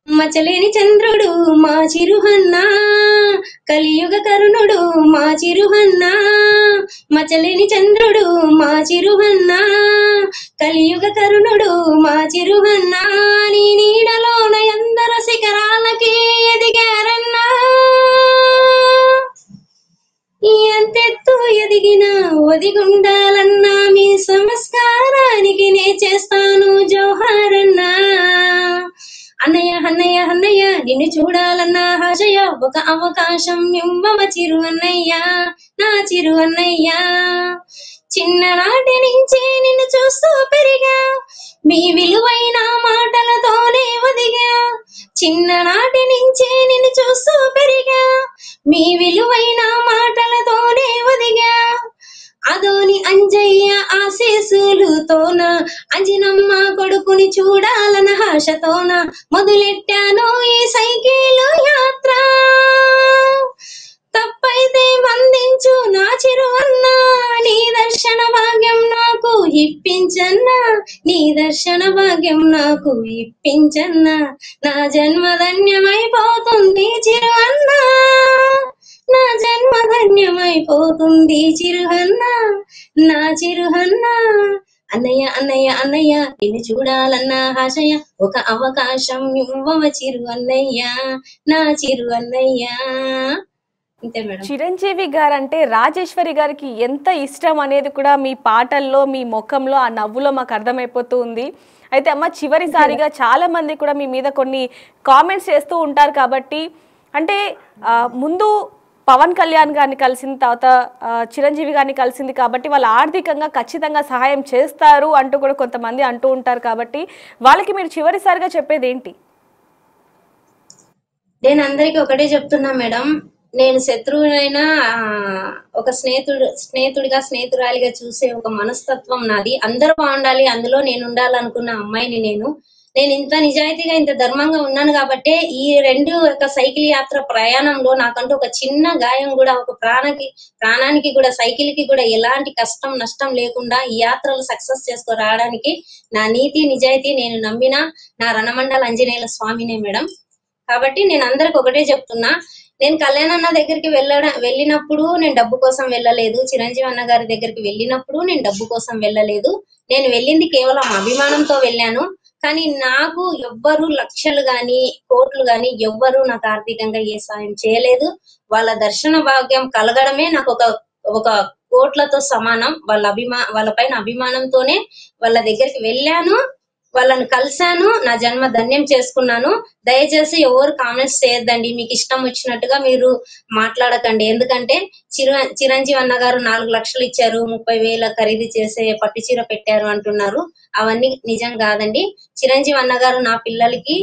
మచలేని చంద్రుడు మా చిరుహన్నా, కలియుగ కరుణుడు మా చిరుహన్నా. మచలేని చంద్రుడు మా చిరుహన్నా, కలియుగ కరుణుడు మా చిరుహన్నా. నీ నీడలోన ఎందరో శిఖరాలకి ఎదిగారన్నా, ఎంతెత్తు ఎదిగిన ఒదిగుండాలన్నా మీ సంస్కారానికి నే చేస్తాను జోహారన్నా. అన్నయ్య అన్నయ్య అన్నయ్య నిన్ను చూడాలన్న ఆశయ ఒక అవకాశం ఇవ్వవ చిరు అన్నయ్య, నా చిరు అన్నయ్య. చిన్ననాటి నుంచి నిన్ను చూస్తూ పెరిగా, మీ విలువైన మాటలతోనే ఒదిగా. చిన్ననాటి నుంచి నిన్ను చూస్తూ పెరిగా, మీ విలువైన మాటలతోనే ఒదిగా. అదోని అంజయ్య ఆశీసులుతోన, అంజనమ్మ కొడుకుని చూడాలన్న ఆశతోన మొదలెట్టాను ఈ సైకిలు యాత్ర. తప్పైతే మందించు నా చిరు అన్నా, నీ దర్శన భాగ్యం నాకు ఇప్పించన్నా, నీ దర్శన భాగ్యం నాకు ఇప్పించన్నా. నా జన్మ ధన్యమైపోతుంది చిరు అన్నా, నా జన్మ ధన్యమైపోతుంది చిరుహన్నా, నా చిరుహన్నా. అన్నయ్య అన్నయ్య అన్నయ్య నిన్ను చూడాలన్న ఆశయ ఒక అవకాశం ఇవ్వవ చిరు అన్నయ్య, నా చిరు అన్నయ్య. అంతే మేడం. చిరంజీవి గారంటే రాజేశ్వరి గారికి ఎంత ఇష్టం అనేది కూడా మీ పాటల్లో, మీ ముఖంలో, ఆ నవ్వులో మాకు అర్థమైపోతూ ఉంది. అయితే అమ్మ, చివరిసారిగా చాలా మంది కూడా మీ మీద కొన్ని కామెంట్స్ చేస్తూ ఉంటారు కాబట్టి, అంటే ముందు పవన్ కళ్యాణ్ గారిని కలిసిన తర్వాత చిరంజీవి గారిని కలిసింది కాబట్టి వాళ్ళు ఆర్థికంగా ఖచ్చితంగా సహాయం చేస్తారు అంటూ కూడా కొంతమంది అంటూ ఉంటారు కాబట్టి వాళ్ళకి మీరు చివరిసారిగా చెప్పేది ఏంటి? నేను అందరికీ ఒకటే చెప్తున్నా మేడం, నేను శత్రువునైనా ఒక స్నేహితుడిగా స్నేహితురాలిగా చూసే ఒక మనస్తత్వం నాది. అందరూ బాగుండాలి, అందులో నేను ఉండాలనుకున్న అమ్మాయిని నేను. నేను ఇంత నిజాయితీగా ఇంత ధర్మంగా ఉన్నాను కాబట్టే ఈ రెండు ఒక సైకిల్ యాత్ర ప్రయాణంలో నాకంటూ ఒక చిన్న గాయం కూడా, ఒక ప్రాణానికి కూడా, సైకిల్ కి కూడా ఎలాంటి కష్టం నష్టం లేకుండా ఈ యాత్రలు సక్సెస్ చేసుకో రావడానికి నా నీతి నిజాయితీ నేను నమ్మిన నా రణమండల ఆంజనేయుల స్వామినే మేడం. కాబట్టి నేను అందరికి ఒకటే చెప్తున్నా, నేను కళ్యాణ్ అన్న దగ్గరికి వెళ్ళినప్పుడు నేను డబ్బు కోసం వెళ్ళలేదు, చిరంజీవి అన్న గారి దగ్గరికి వెళ్ళినప్పుడు నేను డబ్బు కోసం వెళ్ళలేదు. నేను వెళ్ళింది కేవలం అభిమానంతో వెళ్ళాను. కానీ నాకు ఎవ్వరు లక్షలు గాని కోట్లు గాని ఎవ్వరు నాకు ఆర్థికంగా ఏ సాయం చేయలేదు. వాళ్ళ దర్శన భాగ్యం కలగడమే నాకు ఒక కోట్లతో సమానం. వాళ్ళ పైన అభిమానంతోనే వాళ్ళ దగ్గరికి వెళ్ళాను, వాళ్ళని కలిశాను, నా జన్మ ధన్యం చేసుకున్నాను. దయచేసి ఎవరు కామెంట్స్ చేయొద్దండి, మీకు ఇష్టం వచ్చినట్టుగా మీరు మాట్లాడకండి. ఎందుకంటే చిరంజీవి అన్న గారు 4 లక్షలు ఇచ్చారు, 30,000 ఖరీదు చేసే పట్టు చీర పెట్టారు అంటున్నారు. అవన్నీ నిజం కాదండి. చిరంజీవి అన్న గారు నా పిల్లలకి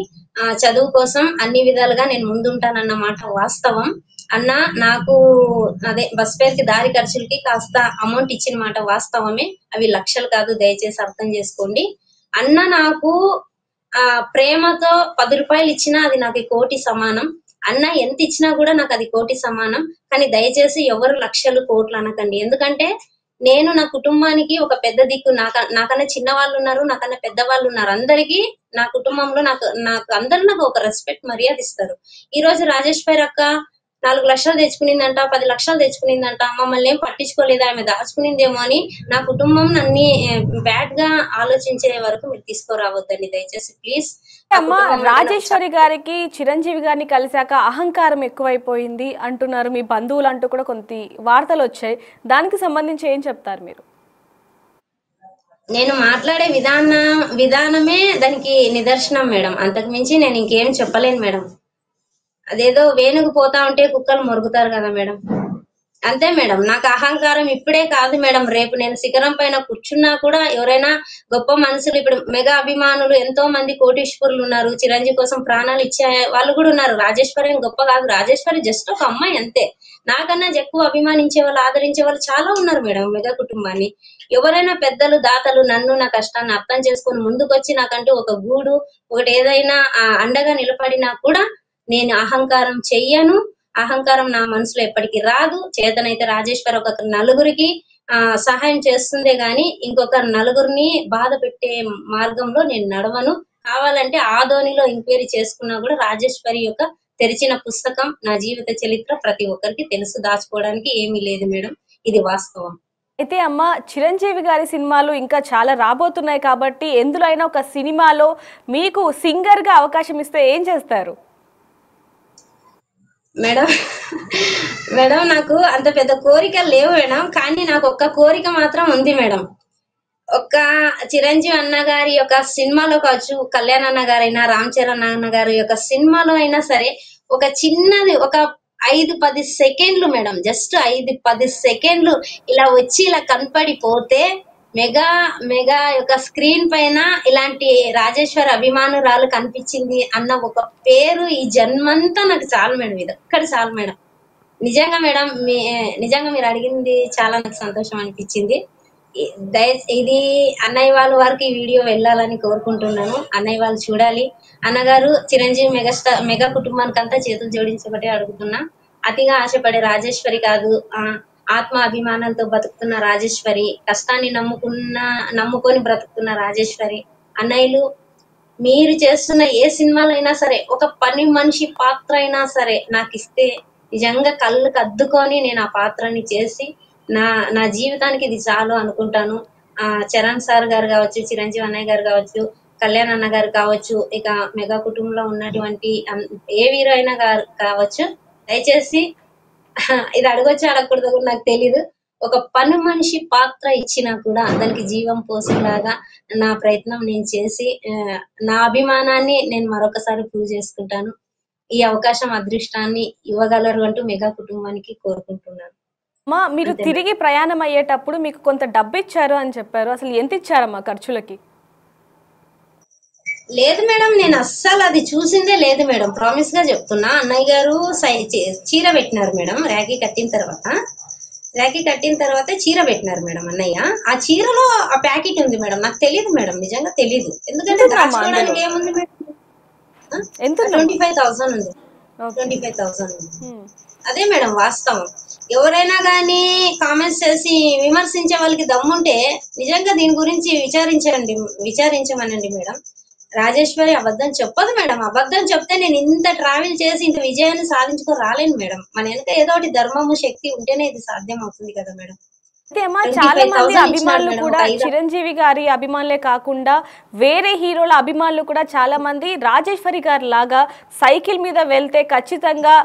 చదువు కోసం అన్ని విధాలుగా నేను ముందుంటానన్నమాట వాస్తవం. అన్న నాకు అదే బస్ పేరుకి దారి ఖర్చులకి కాస్త అమౌంట్ ఇచ్చిన మాట వాస్తవమే, అవి లక్షలు కాదు, దయచేసి అర్థం చేసుకోండి. అన్న నాకు ప్రేమతో 10 రూపాయలు ఇచ్చినా అది నాకు కోటి సమానం. అన్న ఎంత ఇచ్చినా కూడా నాకు అది కోటి సమానం. కానీ దయచేసి ఎవరు లక్షలు కోట్లు అనకండి. ఎందుకంటే నేను నా కుటుంబానికి ఒక పెద్ద దిక్కు. నాకన్నా చిన్న వాళ్ళు ఉన్నారు, నాకన్నా పెద్ద వాళ్ళు ఉన్నారు. అందరికీ నా కుటుంబంలో నాకు నాకు అందరూ నాకు ఒక రెస్పెక్ట్ మర్యాద ఇస్తారు. ఈ రోజు రాజేశ్వరి అక్క 4 లక్షలు తెచ్చుకునిందంట, 10 లక్షలు తెచ్చుకునిందంట, మమ్మల్ని ఏం పట్టించుకోలేదు, ఆమె దాచుకునిందేమో అని నా కుటుంబం నన్ను బ్యాడ్ గా ఆలోచించే వరకు మీరు తీసుకురావద్దండి దయచేసి ప్లీజ్. నా అమ్మ, కుటుంబం అంటే నాకు రాజేశ్వరి గారికి చిరంజీవి గారిని కలిశాక అహంకారం ఎక్కువైపోయింది అంటున్నారు మీ బంధువులు అంటూ కూడా కొన్ని వార్తలు వచ్చాయి. దానికి సంబంధించి ఏం చెప్తారు మీరు? నేను మాట్లాడే విధానమే దానికి నిదర్శనం మేడం. అంతకు మించి నేను ఇంకేం చెప్పలేను మేడం. అదేదో వేణుకు పోతా ఉంటే కుక్కలు మొరుగుతారు కదా మేడం, అంతే మేడం. నాకు అహంకారం ఇప్పుడే కాదు మేడం, రేపు నేను శిఖరం పైన కూర్చున్నా కూడా ఎవరైనా గొప్ప మనుషులు, ఇప్పుడు మెగా అభిమానులు ఎంతో మంది కోటీశ్వరులు ఉన్నారు, చిరంజీవి కోసం ప్రాణాలు ఇచ్చే వాళ్ళు కూడా ఉన్నారు. రాజేశ్వరి ఏం గొప్ప కాదు, రాజేశ్వరి జస్ట్ ఒక అమ్మాయి అంతే. నాకన్నా ఎక్కువ అభిమానించే వాళ్ళు, ఆదరించే వాళ్ళు చాలా ఉన్నారు మేడం మెగా కుటుంబాన్ని. ఎవరైనా పెద్దలు దాతలు నన్ను నా కష్టాన్ని అర్థం చేసుకొని ముందుకొచ్చి నాకంటూ ఒక గూడు ఒకటి ఏదైనా అండగా నిలబడినా కూడా నేను అహంకారం చెయ్యను. అహంకారం నా మనసులో ఎప్పటికీ రాదు. చేతనైతే రాజేశ్వరి ఒక నలుగురికి సహాయం చేస్తుందే గాని ఇంకొక నలుగురిని బాధ పెట్టే మార్గంలో నేను నడవను. కావాలంటే ఆదోనిలో ఎంక్వైరీ చేసుకున్నా కూడా రాజేశ్వరి యొక్క తెరిచిన పుస్తకం నా జీవిత చరిత్ర ప్రతి ఒక్కరికి తెలుసు. దాచుకోవడానికి ఏమీ లేదు మేడం, ఇది వాస్తవం. అయితే అమ్మ, చిరంజీవి గారి సినిమాలు ఇంకా చాలా రాబోతున్నాయి కాబట్టి ఎందులో అయినా ఒక సినిమాలో మీకు సింగర్ గా అవకాశం ఇస్తే ఏం చేస్తారు? మేడం మేడం నాకు అంత పెద్ద కోరికలు లేవు మేడం, కానీ నాకు ఒక్క కోరిక మాత్రం ఉంది మేడం. ఒక్క చిరంజీవి అన్న గారి యొక్క సినిమాలో కావచ్చు, కళ్యాణ్ అన్న గారైనా, రామ్ చరణ్ అన్న గారి యొక్క సినిమాలో అయినా సరే ఒక చిన్నది, ఒక 5-10 సెకండ్లు మేడం, జస్ట్ 5-10 సెకండ్లు ఇలా వచ్చి ఇలా కనపడిపోతే మెగా మెగా యొక్క స్క్రీన్ పైన ఇలాంటి రాజేశ్వరి అభిమానురాలు కనిపించింది అన్న ఒక పేరు ఈ జన్మంతా నాకు చాలు మేడం, ఇది ఒక్కటి చాలు మేడం. నిజంగా మేడం, నిజంగా మీరు అడిగింది చాలా నాకు సంతోషం అనిపించింది. ఇది అన్నయ్య వాళ్ళ వారికి ఈ వీడియో వెళ్ళాలని కోరుకుంటున్నాను. అన్నయ్య వాళ్ళు చూడాలి. అన్నగారు చిరంజీవి మెగా కుటుంబానికి అంతా చేతులు జోడించి ఒకటే అడుగుతున్నా, అతిగా ఆశపడే రాజేశ్వరి కాదు, ఆత్మ అభిమానంతో బతుకుతున్న రాజేశ్వరి, కష్టాన్ని నమ్ముకొని బ్రతుకుతున్న రాజేశ్వరి. అన్నయ్యలు, మీరు చేస్తున్న ఏ సినిమాలో అయినా సరే ఒక పని మనిషి పాత్ర అయినా సరే నాకు ఇస్తే నిజంగా కళ్ళకు అద్దుకొని నేను ఆ పాత్రని చేసి నా జీవితానికి ఇది చాలు అనుకుంటాను. చరణ్ సార్ గారు కావచ్చు, చిరంజీవి అన్నయ్య గారు కావచ్చు, కళ్యాణ్ అన్న గారు కావచ్చు, ఇక మెగా కుటుంబంలో ఉన్నటువంటి ఏ హీరో అయినా కావచ్చు, దయచేసి ఇది అడగొచ్చు అడగకూడదు కూడా నాకు తెలీదు, ఒక పని మనిషి పాత్ర ఇచ్చినా కూడా దానికి జీవం పోసేలాగా నా ప్రయత్నం నేను చేసి నా అభిమానాన్ని నేను మరొకసారి ప్రూవ్ చేసుకుంటాను. ఈ అవకాశం, అదృష్టాన్ని ఇవ్వగలరు అంటూ మెగా కుటుంబానికి కోరుకుంటున్నాను. అమ్మా, మీరు తిరిగి ప్రయాణం అయ్యేటప్పుడు మీకు కొంత డబ్బు ఇచ్చారు అని చెప్పారు, అసలు ఎంత ఇచ్చారమ్మా ఖర్చులకి? లేదు మేడం, నేను అస్సలు అది చూసిందే లేదు మేడం, ప్రామిస్ గా చెప్తున్నా. అన్నయ్య గారు చీర పెట్టినారు మేడం, రాఖీ కట్టిన తర్వాత చీర పెట్టినారు మేడం అన్నయ్య. ఆ చీరలో ఆ ప్యాకెట్ ఉంది మేడం, నాకు తెలియదు మేడం, నిజంగా తెలియదు. ఎందుకంటే దాచుకోవడానికి ఏముంది మేడం, 25,000 ఉంది, 25,000 ఉంది. అదే మేడం వాస్తవం. ఎవరైనా కానీ కామెంట్స్ చేసి విమర్శించే వాళ్ళకి దమ్ముంటే నిజంగా దీని గురించి విచారించమనండి మేడం. రాజేశ్వరి అబద్ధం చెప్పదు మేడం. అబద్ధం చెప్తే నేను ఇంత ట్రావెల్ చేసి ఇంత విజయాన్ని సాధించుకొని రాలేను మేడం. మన వెనక ఏదో ఒకటి ధర్మము శక్తి ఉంటేనే ఇది సాధ్యం అవుతుంది కదా మేడం. చాలా మంది అభిమానులు కూడా చిరంజీవి గారి అభిమానులే కాకుండా వేరే హీరోల అభిమానులు కూడా చాలా మంది రాజేశ్వరి గారి లాగా సైకిల్ మీద వెళ్తే ఖచ్చితంగా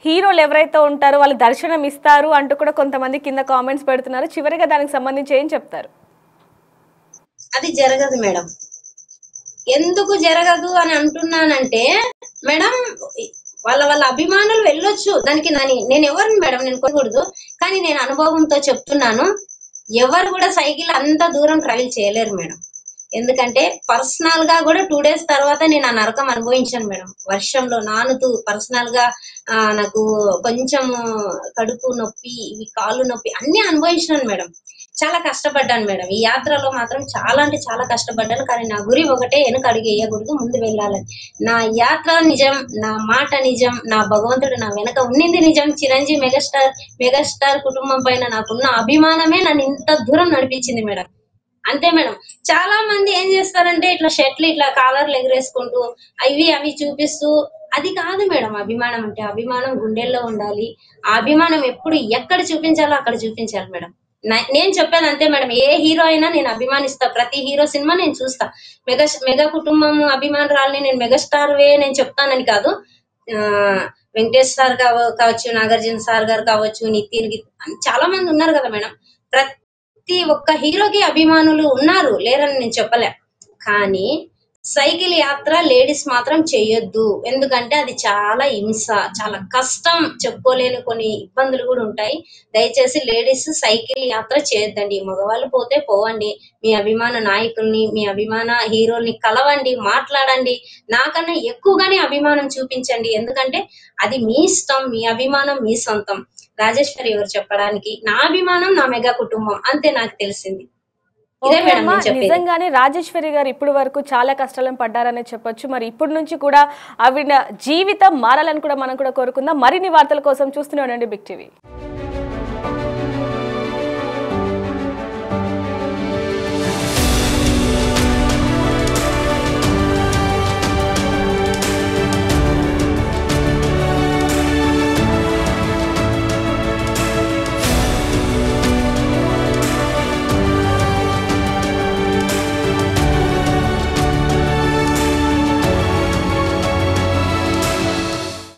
హీరోలు ఎవరైతే ఉంటారో వాళ్ళు దర్శనం ఇస్తారు అంటూ కూడా కొంతమంది కింద కామెంట్స్ పెడుతున్నారు. చివరిగా దానికి సంబంధించి ఏం చెప్తారు? అది జరగదు మేడం. ఎందుకు జరగదు అని అంటున్నానంటే మేడం, వాళ్ళ అభిమానులు వెళ్ళొచ్చు, దానికి నేను ఎవరిని మేడం నేను కొనకూడదు, కానీ నేను అనుభవంతో చెప్తున్నాను, ఎవరు కూడా సైకిల్ అంత దూరం ట్రావెల్ చేయలేరు మేడం. ఎందుకంటే పర్సనల్ గా కూడా 2 days తర్వాత నేను ఆ నరకం అనుభవించాను మేడం. వర్షంలో నానుతూ పర్సనల్ గా నాకు కొంచెం కడుపు నొప్పి, ఇవి కాళ్ళు నొప్పి అన్ని అనుభవించాను మేడం. చాలా కష్టపడ్డాను మేడం. ఈ యాత్రలో మాత్రం చాలా అంటే చాలా కష్టపడ్డాను. కానీ నా గురి ఒకటే, వెనక అడుగు ఎయ్యకూడదు, ముందు వెళ్ళాలని. నా యాత్ర నిజం, నా మాట నిజం, నా భగవంతుడు నా వెనక ఉన్నింది నిజం. చిరంజీవి మెగాస్టార్ కుటుంబం పైన నాకున్న అభిమానమే నన్ను ఇంత దూరం నడిపించింది మేడం. అంతే మేడం. చాలా మంది ఏం చేస్తారంటే ఇట్లా షర్ట్లు ఇట్లా కాలర్లు ఎగరేసుకుంటూ అవి చూపిస్తూ, అది కాదు మేడం అభిమానం అంటే. అభిమానం గుండెల్లో ఉండాలి. ఆ అభిమానం ఎప్పుడు ఎక్కడ చూపించాలో అక్కడ చూపించాలి మేడం. నేను చెప్పేది అంతే మేడం. ఏ హీరో అయినా నేను అభిమానిస్తా. ప్రతి హీరో సినిమా నేను చూస్తా. మెగా కుటుంబం అభిమానురాల్ని నేను, మెగాస్టార్ వే నేను చెప్తానని కాదు. ఆ వెంకటేష్ సార్ కావచ్చు, నాగార్జున సార్ గారు కావచ్చు, నితిన్ చాలా మంది ఉన్నారు కదా మేడం. ప్రతి ఒక్క హీరోకి అభిమానులు ఉన్నారు, లేరని నేను చెప్పలే. కానీ సైకిల్ యాత్ర లేడీస్ మాత్రం చెయ్యొద్దు. ఎందుకంటే అది చాలా హింస, చాలా కష్టం, చెప్పుకోలేని కొన్ని ఇబ్బందులు కూడా ఉంటాయి. దయచేసి లేడీస్ సైకిల్ యాత్ర చేయొద్దండి. మగవాళ్ళు పోతే పోవండి, మీ అభిమాన నాయకుల్ని, మీ అభిమాన హీరోల్ని కలవండి, మాట్లాడండి, నాకన్నా ఎక్కువగానే అభిమానం చూపించండి. ఎందుకంటే అది మీ ఇష్టం, మీ అభిమానం మీ సొంతం. రాజేశ్వరి ఎవరు చెప్పడానికి? నా అభిమానం నా మెగా కుటుంబం, అంతే నాకు తెలిసింది. ఇదే ఓకే మేడం అమ్మా, నేను చెప్పేది. నిజంగానే రాజేశ్వరి గారు ఇప్పటి వరకు చాలా కష్టాలను పడ్డారనే చెప్పొచ్చు. మరి ఇప్పటి నుంచి కూడా ఆవిడ జీవితం మారాలని కూడా మనం కూడా కోరుకుందాం. మరిన్ని వార్తల కోసం చూస్తూనే ఉండండి బిగ్ టీవీ.